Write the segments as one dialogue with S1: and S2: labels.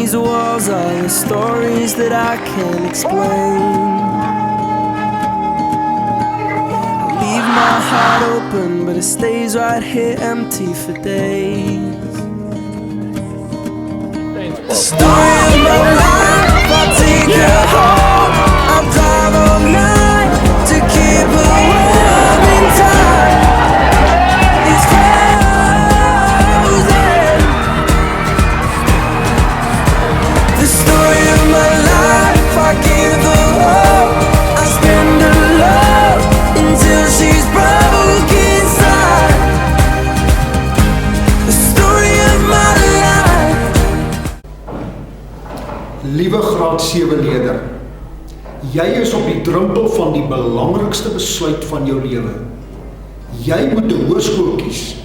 S1: these walls are the stories that I can't explain. I leave my heart open, but it stays right here empty for days. The story of my life, I'll take her home. I'll drive all night to keep her warm in time. It's frozen. The story of my life, I give her all. I spend her love until she's broke inside. The story of my life.
S2: Liewe graad 7 leerder, jy is op die drempel van die belangrikste besluit van jou lewe. Jy moet 'n hoërskool kies,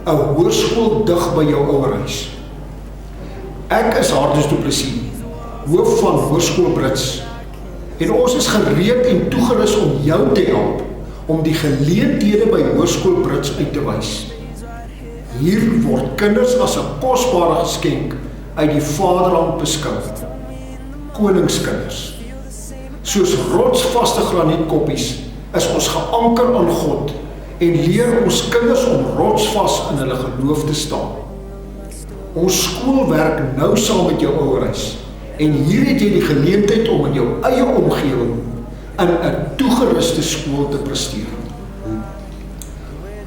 S2: 'n hoërskool dig by jou ouerhuis. Ek is Hardus Du Plessis, hoof van Hoërskool Brits, en ons is gereed en toegerus om jou te help om die geleenthede by Hoërskool Brits uit te wys. Hier word kinders as 'n kosbare geskenk uit die Vaderland beskou. Koningskinders. Soos rotsvaste granietkoppies is ons geanker aan God en leer ons kinders om rotsvas in hulle geloof te staan. Ons skool werk nou saam met jou ouerhuis en hier het jy die geleentheid om in jou eie omgewing in 'n toegeruste skool te presteer.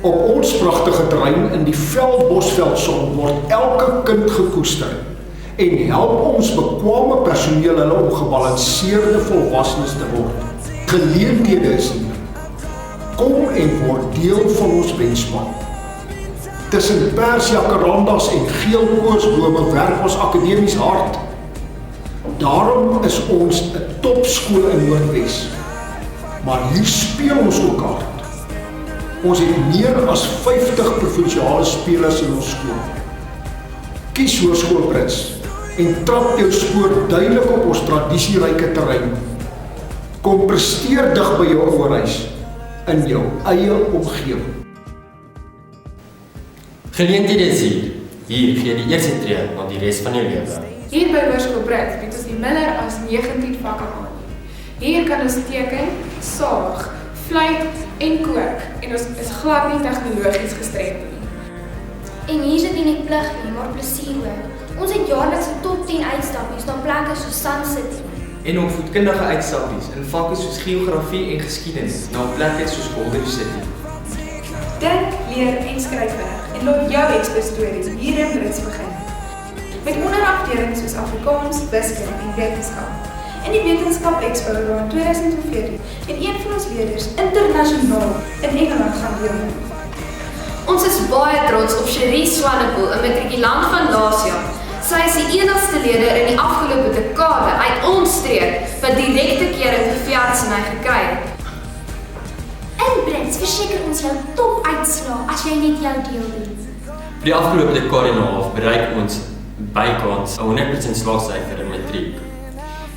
S2: Op ons pragtige terrein in die Veldbosveldson word elke kind gekoester en help ons bekwame personeel hulle om gebalanseerde volwassenes te word. Geleenthede is hier. Kom en word deel van ons wenspan. Tussen persjacarandas en geel koorsbome werk ons akademies hard. Daarom is ons 'n topskool in Noordwes. Maar hier speel ons ook hard. Ons het meer as 50 provinsiale spelers in ons skool. Kies Hoërskool Brits en trap jou spoor duidelik op ons tradisieryke terrein. Kom presteer dig by jou ouerhuis in jou eie omgewing.
S3: Geleenthede is hier. Hier gee die eerste tree na die res van jou lewe.
S4: Hier by Hoërskool Brits bied ons die minder as 19 vakke aan. Hier kan ons teken, saag, vlieg en kook en ons is glad nie tegnologies gestremd nie.
S5: En hier sit nie net plig nie, maar plesier ook. Ons het jaarliks 'n top 10 uitstappies na plekke soos Sun City.
S6: En opvoedkundige uitstappies in vakke soos geografie en geskiedenis na plekke soos Gold Reef City.
S4: Dink, leer en skryf reg en laat jou expo-stories hier in Brits begin. Met onderafdelings soos Afrikaans, wiskunde en wetenskap. In die Wetenskap Expo rond 2014 het een van ons leerders internasionaal in Engeland gaan deelneem.
S7: Ons is baie trots op Cherie Swanepoel, 'n matrikulant van laas jaar. Sy is die enigste leerder in die afgelope dekade uit ons streek wat direkte kering vir veeartseny gekry het.
S5: In Brits verseker ons jou top uitslae as jy net jou deel doen.
S3: Vir die afgelope dekade en 'n half bereik ons bykans 'n 100% slaagsyfer in matriek.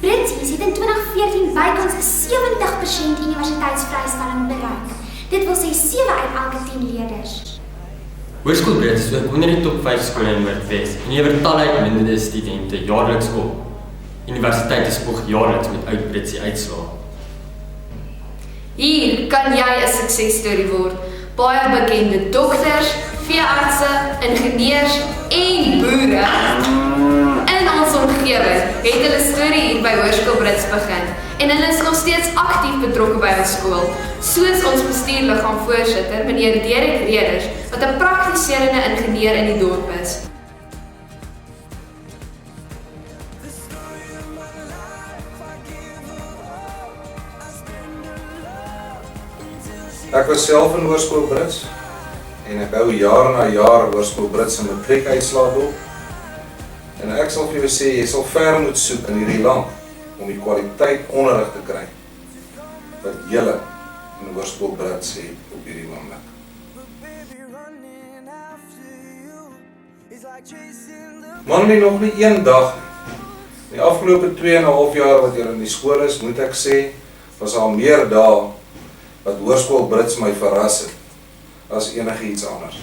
S5: Britsies het in 2014 bykans 'n 70% universiteitsvrystelling bereik. Dit wil sê 7 uit elke 10 leerders.
S3: Hoërskool Brits is ook onder die top 5 skole in Noordwes en lewer talle uitmuntende studente jaarliks op. Universiteite spog jaarliks met oud Britse uitslae.
S7: Hier kan jy 'n suksesstorie word. Baie bekende dokters, veeartse, ingenieurs en boere in ons omgewing het hulle storie hier by Hoërskool Brits begin en hulle is nog steeds aktief betrokke by ons skool, soos ons bestuurliggaamvoorsitter, meneer Derek Reders, wat 'n praktiserende ingenieur in die dorp is.
S8: Ek was self in Hoërskool Brits en ek hou jaar na jaar Hoërskool Brits se matriekuitslae dop. En ek sal vir jou sê, jy sal ver moet soek in hierdie land om die kwaliteit onderrig te kry wat julle in Hoërskool Brits het op hierdie oomblik. Man, nie nog nie een dag in die afgelope 2,5 jaar wat julle in die skool is, moet ek sê, was al meer dae wat Hoërskool Brits my verras het as enige iets anders.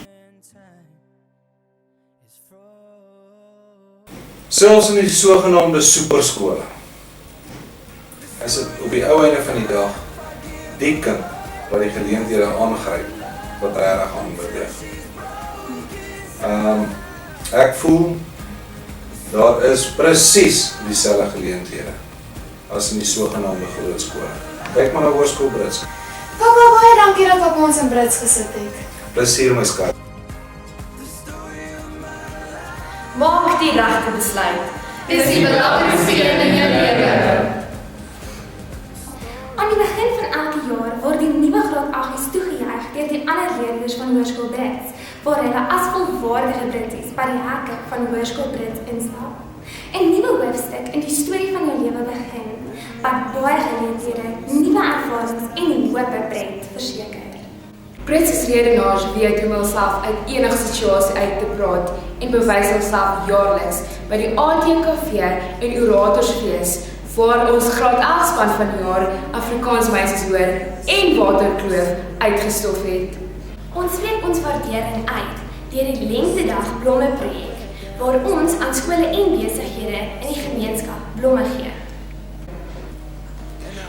S8: Selfs in die sogenaamde superskole is dit op die ou einde van die dag die kind wat die geleenthede aangryp wat regtig aanbeweeg. Ek voel daar is presies dieselfde geleenthede as in die sogenaamde groot skole. Kyk maar na Hoërskool Brits.
S9: Papa, baie dankie dat papa ons in Brits gesit het.
S8: Plesier my skat.
S7: Maak die regte besluit. Dis die belangrikste een in jou lewe.
S5: Aan die begin van elke jaar word die nuwe graad 8's toegejuig deur die ander leerders van Hoërskool Brits, waar hulle as volwaardige Britsies by die hekke van Hoërskool Brits instap. 'n Nuwe hoofstuk in die storie van jou lewe begin, wat baie geleenthede, nuwe ervarings en hoop bred verseker.
S7: Brits is redenaars weet hoe om hulself uit enige situasie uit te praat en bewys hulself jaarliks by die ATKV en Oratorsfees, waar ons graad 11 span van die jaar Afrikaans meisies hoor en Waterkloof uitgestof het.
S5: Ons spreek ons waardering uit deur die Lentedag Blomme projek, waar ons aan skole en besighede in die gemeenskap blomme gee.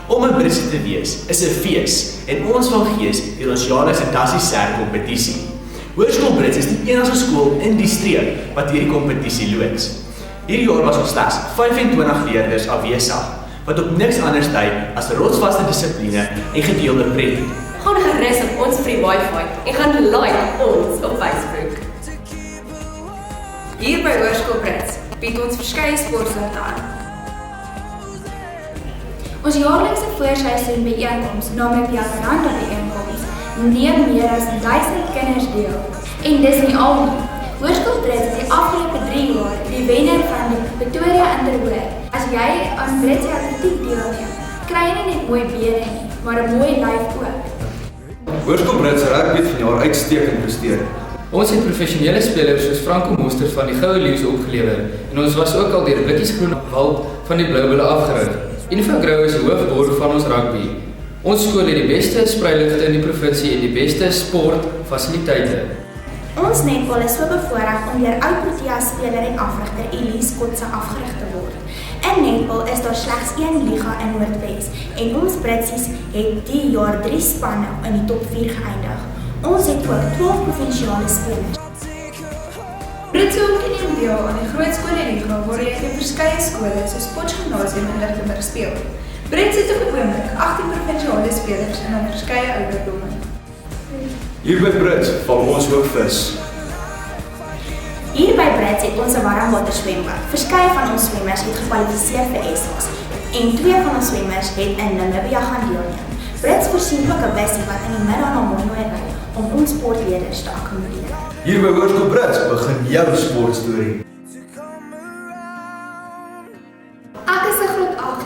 S10: Om 'n Britsie te wees is 'n fees en ons van gees deur ons jaarlikse Dassie Ser kompetisie. Hoërskool Brits is die enigste skool in die streek wat hierdie kompetisie loods. Hierdie jaar was ons slegs 25 leerders afwesig, wat op niks anders dui as rotsvaste dissipline en gedeelde pret.
S7: Gaan gerus op ons free wifi en gaan like ons op Facebook. Hier by Hoërskool Brits bied ons verskeie sportsoorte aan.
S5: Ons jaarlikse voorseisoen byeenkoms, naamlik die Jacaranda byeenkoms, neem meer as 1000 kinders deel. En dis nie al nie. Hoërskool Brits is die afgelope 3 jaar die wenner van die Pretoria Interhoor. As jy aan Britse atletiek deelneem, kry jy nie net mooi bene nie, maar 'n mooi lyf ook.
S6: Hoërskool Brits rugby het vanjaar uitstekend presteer. Ons het professionele spelers soos Franco Mostert van die Goue Leeu's opgelewer en ons was ook al deur Blikkies Groen Wald van die Blou Bulle afgerig. Info Grou is die hoofborg van ons rugby. Ons skool het die beste spreiligte in die provinsie en die beste sportfasiliteite.
S5: Ons netbal is so bevoorreg om deur oud-Protea speler en afrigter Elise Kotse afgerig te word. In netbal is daar slegs 1 liga in Noordwes en ons Britsies het die jaar 3 spanne in die top 4 geëindig. Ons het ook 12 provinsiale spelers.
S4: Britse ook neem deel aan die Groot Skole Liga waar jy in verskeie skole soos Potchefstroom en Lichtenburg speel. Brits het op die oomblik 18 provinsiale spelers en aan verskeie ouderdomme.
S10: Hier by Brits val ons ook vis.
S5: Hier by Brits het ons 'n warmwater swembad. Verskeie van ons swemmers het gekwalifiseer vir ESOS en 2 van ons swemmers het in Namibia gaan deelneem. Brits voorsien ook 'n busie wat in die middag na Mooinooi ry om ons sportleerders te akkommodeer.
S10: Hier by Hoërskool Brits begin jou sportstorie.
S9: Ek is 'n graad 8.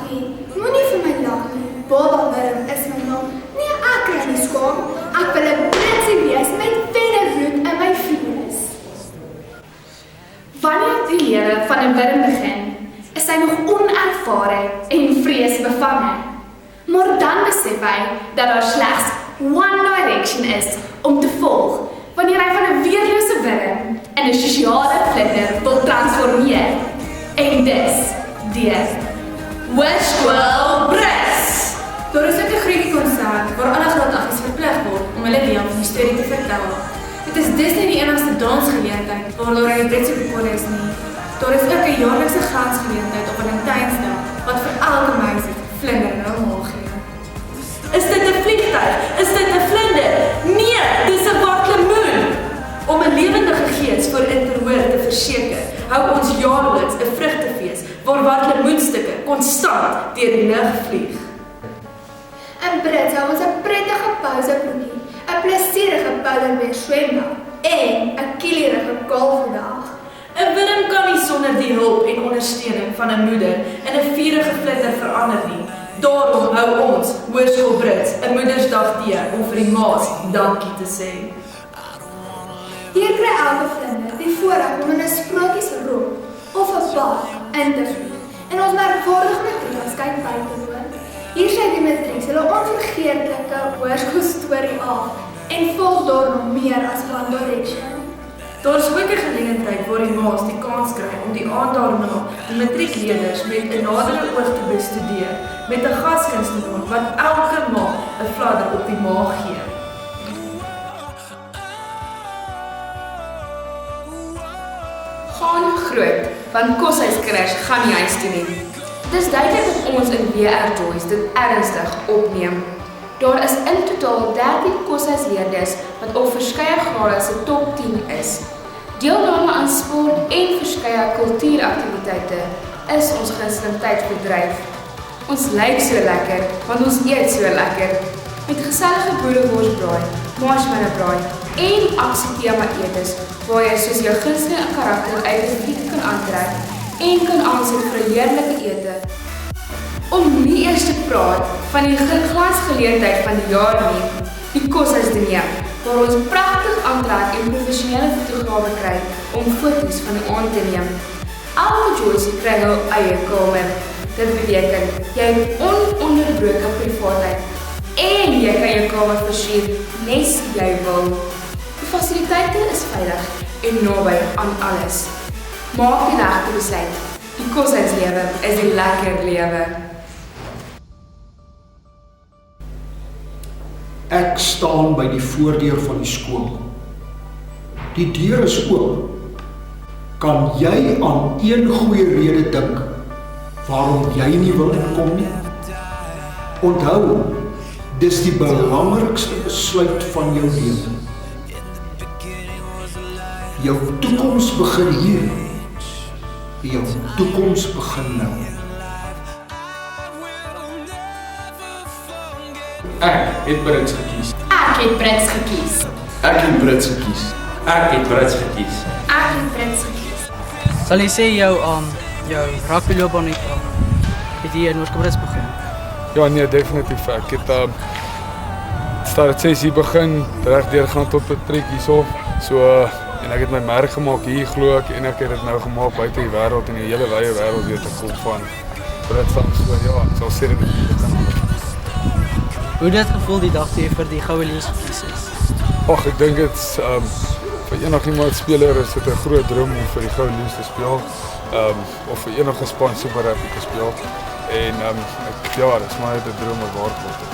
S9: Moenie vir my lag nie. Baba Wurm is my naam. Nee, ek kry nie skaam. Ek wil 'n Britsie wees met wennerbloed in my vlees.
S7: Wanneer die lewe van 'n wurm begin, is hy nog onervare en vreesbevange. Maar dan besef hy dat daar slegs one direction is om te volg, wanneer hy van 'n weerlose wurm in 'n sosiale vlinder wil transformeer. En dis deur Hoërskool Brits.
S4: Daar is ook 'n groot konsert waar alle graad 8's verplig word om hulle deel van die storie te vertel. Dit is dus nie die enigste dansgeleentheid waar daar in Britse bekode is nie. Daar is ook 'n jaarlikse glansgeleentheid op Valentynsdag wat vir elke meisie vlinder en omhoog gee.
S7: Is dit 'n vliegtuig? Is dit 'n vlinder? Nee, dis 'n watlemoen. Om 'n lewendige gees vir Interhoor te verseker, hou ons jaarliks 'n vrugtefees waar watlemoenstukke konstant deur die lug vlieg.
S9: In Brits hou ons 'n prettige pousebroekie, 'n plesierige polarbeer swembad en 'n kielerige kalfdag.
S7: 'n Wurm kan nie sonder die hulp en ondersteuning van 'n moeder in 'n vurige vlinder verander nie. Daarom hou ons Hoërskool Brits 'n Moedersdag tee om vir die ma's dankie te sê.
S9: Hier kry elke vlinder die voorreg om in 'n sprokiesrok of 'n bad in te vlieg en ons merkwaardige matrieks kyk by te woon. Hier sê die matrieks hulle onvergeetlike hoërskoolstorie af en volg daar nog meer as One Direction.
S11: Daar is ook 'n geleentheid waar die ma's die kans kry om die aand daarna die matriekleerders met 'n nadere oog te bestudeer met 'n gaskunstenaar wat elke maand 'n fladder op die maag gee.
S7: Gaan groot, want koshuiscrash gaan nie huis toe nie. Dit is duidelik dat ons in WR Joyce dit ernstig opneem. Daar is in totaal 13 koshuisleerders wat op verskeie grade se top 10 is. Deelname aan sport en verskeie kultuuraktiwiteite is ons gunsteling tydverdryf. Ons lyk so lekker, want ons eet so lekker. Met gesellige boereworsbraai, marshmallowbraai en aksietema etes waar jy soos jou gunsteling karakter uit 'n fliek kan aantrek en kan aansit vir 'n heerlike ete. Om nie eers te praat van die glansgeleentheid van die jaar nie, die koshuisdiner, waar ons pragtig aantrek en professionele fotograwe kry om foto's van die aand te neem. Elke Joyce kry hul eie kamer. Dit beteken jy het ononderbroke privaatheid en jy kan jou kamer versier nes jy wil. Die fasiliteite is veilig en naby aan alles. Maak die regte besluit. Die koshuislewe is die lekker lewe.
S2: Ek staan by die voordeur van die skool. Die deur is oop. Kan jy aan een goeie rede dink waarom jy nie wil inkom nie? Onthou, dis die belangrikste besluit van jou lewe. Jou toekoms begin hier. Jou toekoms begin nou.
S6: Ek het Brits gekies.
S7: Ek het Brits gekies.
S6: Ek het Brits gekies. Ek het Brits gekies.
S7: Ek het Brits gekies.
S12: Sal jy sê jou rugbyloopbaan het jy in Hoërskool Brits begin?
S13: Ja nee, definitief. Ek het start 6 hier begin, regdeur gaan tot matriek hierso. En ek het my merk gemaak hier glo ek en ek het dit nou gemaak buite die wêreld en die hele wye wêreld weet ek kom van Britsland. So ja, ek sal sê dit kan.
S12: Hoe het dit gevoel die dag toe jy vir die goue leeu gekies is?
S13: Ag, ek dink dit vir enigiemand speler is dit 'n groot droom om vir die goue leeu te speel. Of vir enige span Super Rugby te speel. En dit is maar net 'n droom wat waar word.